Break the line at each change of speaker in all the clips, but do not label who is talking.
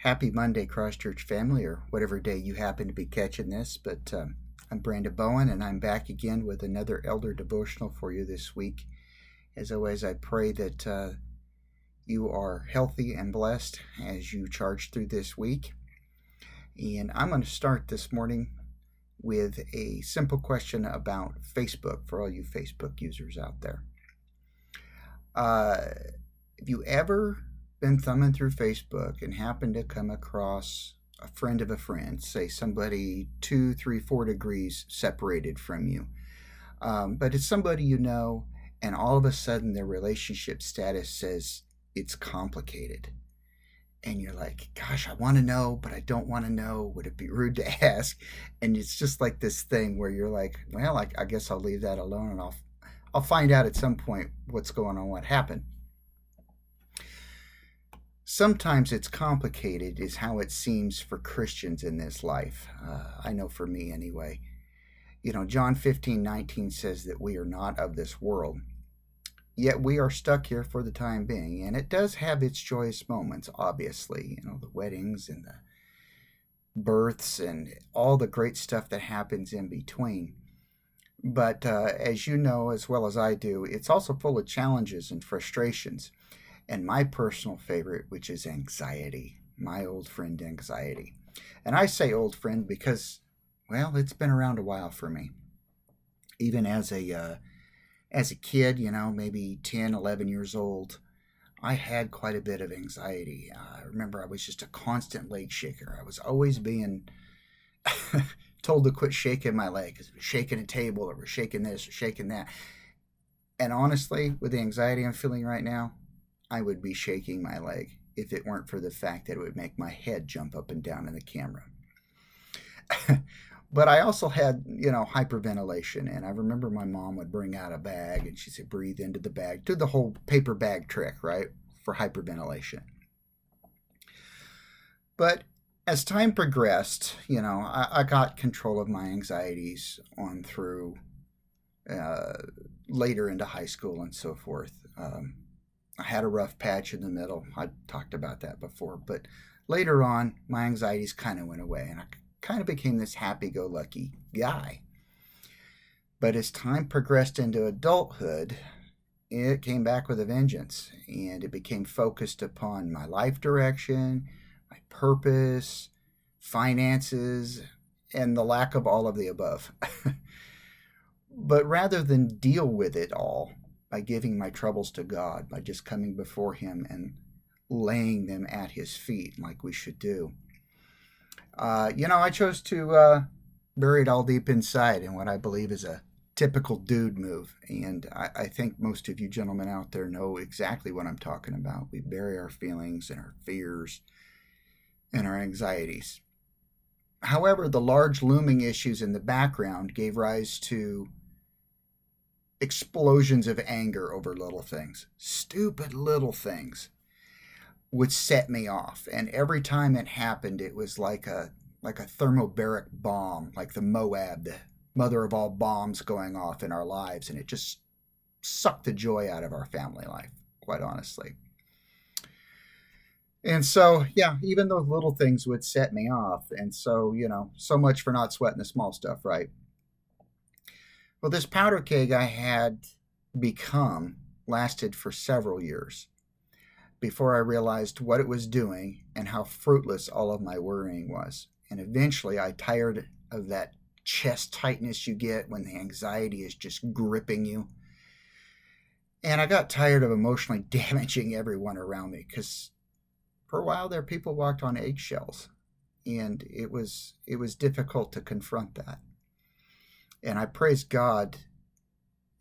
Happy Monday, Cross Church family, or whatever day you happen to be catching this. But I'm Brandon Bowen, and I'm back again with another Elder Devotional for you this week. As always, I pray that you are healthy and blessed as you charge through this week. And I'm going to start this morning with a simple question about Facebook for all you Facebook users out there. Have you ever been thumbing through Facebook and happened to come across a friend of a friend, say somebody 2, 3, 4 degrees separated from you, but it's somebody you know, and all of a sudden their relationship status says it's complicated? And you're like, gosh, I want to know, but I don't want to know. Would it be rude to ask? And it's just like this thing where you're like, well, I guess I'll leave that alone, and I'll find out at some point what's going on, what happened. Sometimes it's complicated, is how it seems for Christians in this life. I know for me anyway. John 15:19 says that we are not of this world. Yet we are stuck here for the time being, and it does have its joyous moments, obviously. The weddings and the births and all the great stuff that happens in between. But as you know as well as I do, it's also full of challenges and frustrations. And my personal favorite, which is anxiety, my old friend anxiety. And I say old friend because, well, it's been around a while for me. Even as a kid, maybe 10, 11 years old, I had quite a bit of anxiety. I remember I was just a constant leg shaker. I was always being told to quit shaking my leg because it was shaking a table or was shaking this or shaking that. And honestly, with the anxiety I'm feeling right now, I would be shaking my leg if it weren't for the fact that it would make my head jump up and down in the camera. But I also had, hyperventilation. And I remember my mom would bring out a bag and she said, breathe into the bag. Do the whole paper bag trick, right? For hyperventilation. But as time progressed, I got control of my anxieties on through later into high school and so forth. I had a rough patch in the middle. I talked about that before. But later on, my anxieties kind of went away, and I kind of became this happy-go-lucky guy. But as time progressed into adulthood, it came back with a vengeance, and it became focused upon my life direction, my purpose, finances, and the lack of all of the above. But rather than deal with it all by giving my troubles to God, by just coming before Him and laying them at His feet like we should do, I chose to bury it all deep inside in what I believe is a typical dude move. And I think most of you gentlemen out there know exactly what I'm talking about. We bury our feelings and our fears and our anxieties. However, the large looming issues in the background gave rise to explosions of anger over little things. Stupid little things would set me off. And every time it happened, it was like a thermobaric bomb, like the Moab, the mother of all bombs going off in our lives. And it just sucked the joy out of our family life, quite honestly. And so, yeah, even those little things would set me off. And so, so much for not sweating the small stuff, right? Well, this powder keg I had become lasted for several years before I realized what it was doing and how fruitless all of my worrying was. And eventually I tired of that chest tightness you get when the anxiety is just gripping you. And I got tired of emotionally damaging everyone around me because for a while there, people walked on eggshells. And it was difficult to confront that. And I praise God,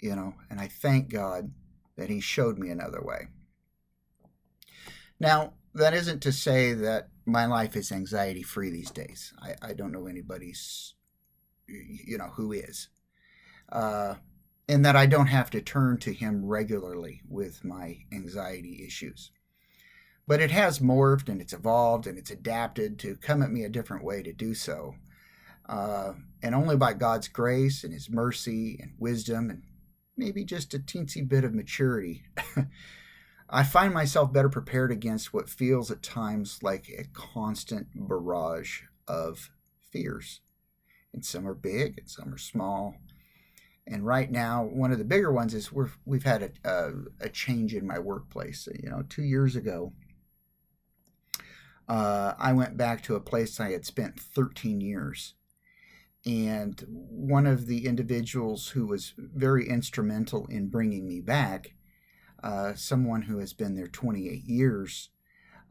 and I thank God that He showed me another way. Now, that isn't to say that my life is anxiety free these days. I don't know anybody's, who is. And that I don't have to turn to Him regularly with my anxiety issues. But it has morphed and it's evolved and it's adapted to come at me a different way to do so. And only by God's grace and His mercy and wisdom and maybe just a teensy bit of maturity, I find myself better prepared against what feels at times like a constant barrage of fears. And some are big and some are small. And right now, one of the bigger ones is we've had a change in my workplace. 2 years ago, I went back to a place I had spent 13 years. And one of the individuals who was very instrumental in bringing me back, someone who has been there 28 years,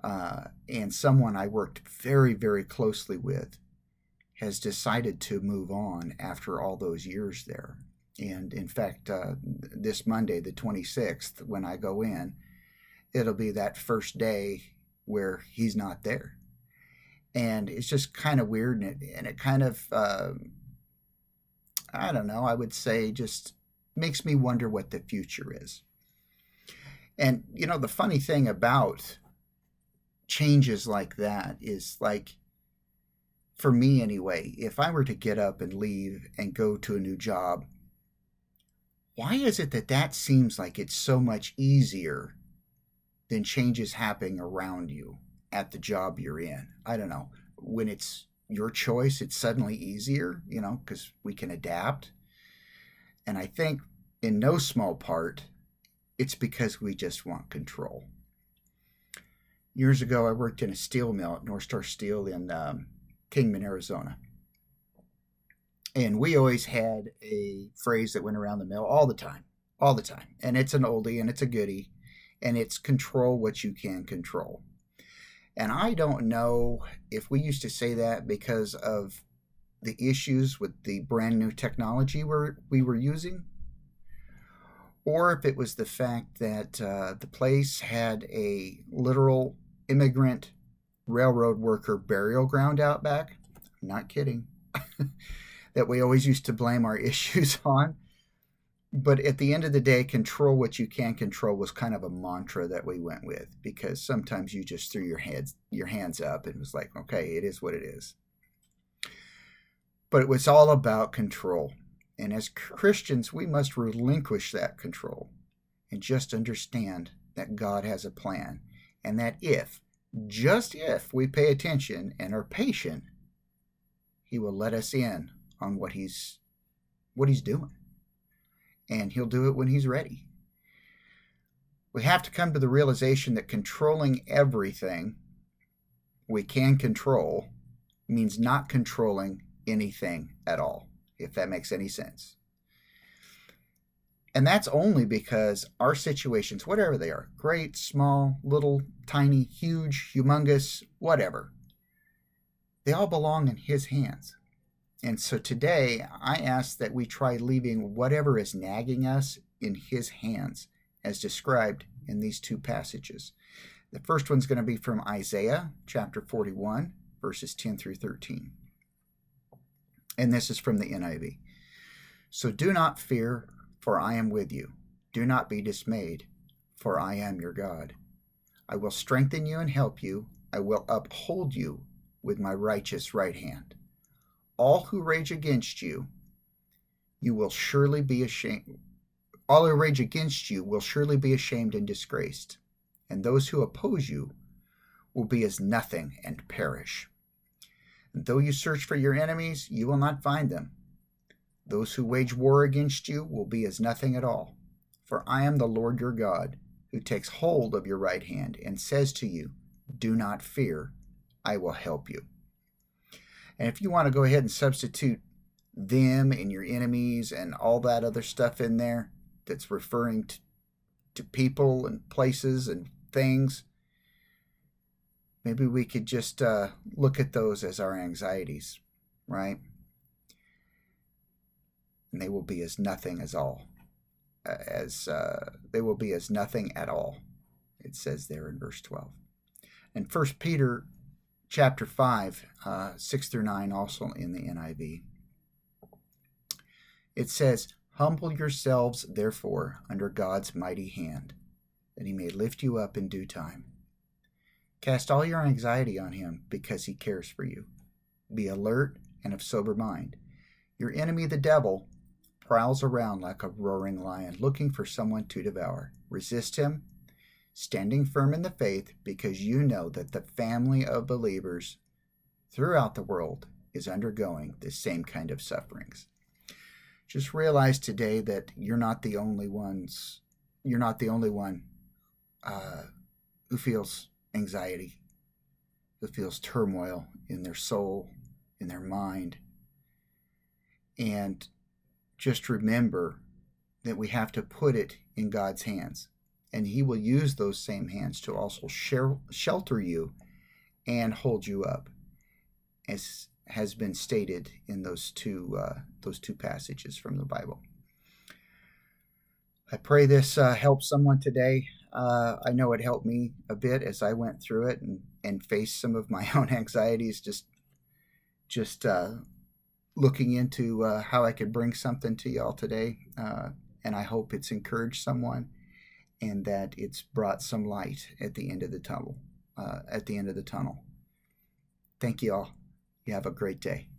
and someone I worked very, very closely with, has decided to move on after all those years there. And in fact, this Monday, the 26th, when I go in, it'll be that first day where he's not there. And it's just kind of weird. And it kind of, I don't know, I would say just makes me wonder what the future is. And, the funny thing about changes like that is, like, for me anyway, if I were to get up and leave and go to a new job, why is it that seems like it's so much easier than changes happening around you at the job you're in? I don't know. When it's your choice, it's suddenly easier, because we can adapt. And I think in no small part, it's because we just want control. Years ago, I worked in a steel mill at North Star Steel in Kingman, Arizona. And we always had a phrase that went around the mill all the time. And it's an oldie and it's a goodie. And it's control what you can control. And I don't know if we used to say that because of the issues with the brand new technology we were using, or if it was the fact that the place had a literal immigrant railroad worker burial ground out back. I'm not kidding. That we always used to blame our issues on. But at the end of the day, control what you can control was kind of a mantra that we went with, because sometimes you just threw your hands up and was like, okay, it is what it is. But it was all about control. And as Christians, we must relinquish that control and just understand that God has a plan. And that just if we pay attention and are patient, He will let us in on what He's doing. And He'll do it when He's ready. We have to come to the realization that controlling everything we can control means not controlling anything at all, if that makes any sense. And that's only because our situations, whatever they are, great, small, little, tiny, huge, humongous, whatever, they all belong in His hands. And so today, I ask that we try leaving whatever is nagging us in His hands, as described in these two passages. The first one's going to be from Isaiah chapter 41, verses 10 through 13. And this is from the NIV. So do not fear, for I am with you. Do not be dismayed, for I am your God. I will strengthen you and help you. I will uphold you with my righteous right hand. All who rage against you, you will surely be ashamed. All who rage against you will surely be ashamed and disgraced. And those who oppose you will be as nothing and perish. And though you search for your enemies, you will not find them. Those who wage war against you will be as nothing at all. For I am the Lord your God, who takes hold of your right hand and says to you, do not fear, I will help you. And if you want to go ahead and substitute them and your enemies and all that other stuff in there that's referring to people and places and things, maybe we could just look at those as our anxieties, right? And they will be as nothing as all. They will be as nothing at all, it says there in verse 12. And 1 Peter chapter 5, 6 through 9, also in the NIV. It says, humble yourselves, therefore, under God's mighty hand, that He may lift you up in due time. Cast all your anxiety on Him, because He cares for you. Be alert and of sober mind. Your enemy, the devil, prowls around like a roaring lion, looking for someone to devour. Resist him, standing firm in the faith because you know that the family of believers throughout the world is undergoing the same kind of sufferings. Just realize today that you're not the only ones. You're not the only one who feels anxiety, who feels turmoil in their soul, in their mind. And just remember that we have to put it in God's hands. And He will use those same hands to also shelter you and hold you up, as has been stated in those two passages from the Bible. I pray this helps someone today. I know it helped me a bit as I went through it and faced some of my own anxieties, just looking into how I could bring something to y'all today. And I hope it's encouraged someone and that it's brought some light at the end of the tunnel. Thank you all. You have a great day.